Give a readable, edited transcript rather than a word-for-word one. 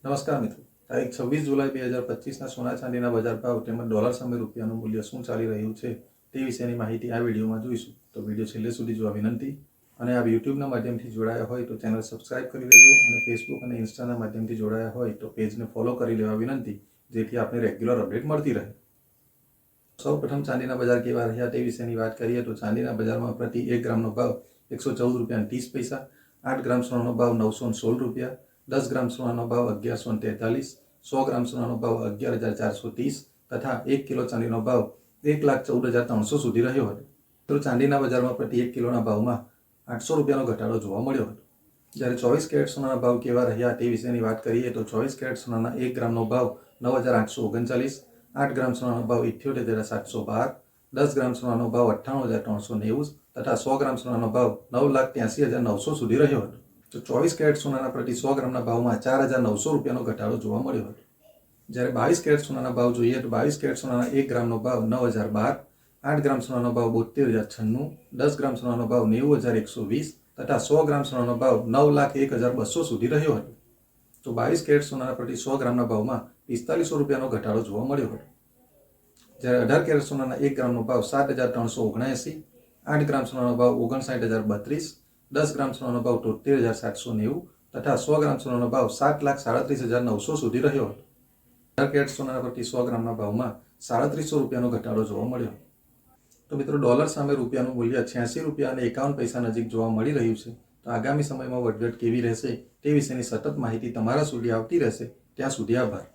નમસ્કાર મિત્રો, તારીખ 26 જુલાઈ 2025ના સોના ચાંદીના બજાર ભાવ તેમજ ડોલર સામે રૂપિયાનું મૂલ્ય શું ચાલી રહ્યું છે તે વિશેની માહિતી આ વિડીયોમાં જોઈશું. તો વિડીયો છેલ્લે સુધી જોવા વિનંતી. અને આ યુટ્યુબના માધ્યમથી જોડાયા હોય તો ચેનલ સબસ્ક્રાઇબ કરી લેજો અને ફેસબુક અને ઇન્સ્ટાના માધ્યમથી જોડાયા હોય તો પેજને ફોલો કરી લેવા વિનંતી, જેથી આપને રેગ્યુલર અપડેટ મળતી રહે. સૌપ્રથમ ચાંદીના બજાર કેવા રહ્યા તે વિશેની વાત કરીએ તો ચાંદીના બજારમાં પ્રતિ 1 ગ્રામનો ભાવ 114 રૂપિયા 30 પૈસા, 8 ગ્રામ સોનાનો ભાવ 916 રૂપિયા, 10 ગ્રામ સોનાનો ભાવ 1143, 100 ગ્રામ સોનાનો ભાવ 11,430 તથા 1 કિલો ચાંદીનો ભાવ 1,14,300 સુધી રહ્યો હતો. તો ચાંદીના બજારમાં પ્રતિ 1 કિલોના ભાવમાં 800 રૂપિયાનો ઘટાડો જોવા મળ્યો હતો. જ્યારે 24 કેરેટ સોનાના ભાવ કેવા રહ્યા તે વિશેની વાત કરીએ તો 24 કેરેટ સોનાના 1 ગ્રામનો ભાવ 9,839, 8 ગ્રામ સોનાનો ભાવ 78,712, 10 ગ્રામ સોનાનો ભાવ 98,390 તથા 100 ગ્રામ સોનાનો ભાવ 9,83,900 સુધી રહ્યો હતો. તો 24 કેરેટ સોનાના પ્રતિ 100 ગ્રામના ભાવમાં 4,900 રૂપિયાનો ઘટાડો જોવા મળ્યો હતો. જ્યારે 22 કેરેટ સોનાના ભાવ જોઈએ તો 22 કેરેટ સોનાના 1 ગ્રામનો ભાવ 9,012, 8 ગ્રામ સોનાનો ભાવ 72,096, 10 ગ્રામ સોનાનો ભાવ 90,120 તથા 100 ગ્રામ સોનાનો ભાવ 9,01,200 સુધી રહ્યો હતો. તો 22 કેરેટ સોનાના પ્રતિ 100 ગ્રામના ભાવમાં 4500 રૂપિયાનો ઘટાડો જોવા મળ્યો હતો. જ્યારે 18 કેરેટ સોનાના 1 ગ્રામનો ભાવ 7,379, 8 ગ્રામ સોનાનો ભાવ 59,032, 10 ગ્રામ સોનાનો ભાવ 73,790 તથા 100 ગ્રામ સોનાનો ભાવ 7,37,900 સુધી રહ્યો હતો. 18 કેરેટ સોનાના પ્રતિ 100 ગ્રામના ભાવમાં 3700 રૂપિયાનો ઘટાડો જોવા મળ્યો. તો મિત્રો, ડોલર સામે રૂપિયાનું મૂલ્ય 86 રૂપિયા અને 51 પૈસા નજીક જોવા મળી રહ્યું છે. તો આગામી સમયમાં વધઘટ કેવી રહેશે તે વિશેની સતત માહિતી તમારા સુધી આવતી રહેશે. ત્યાં સુધી આભાર.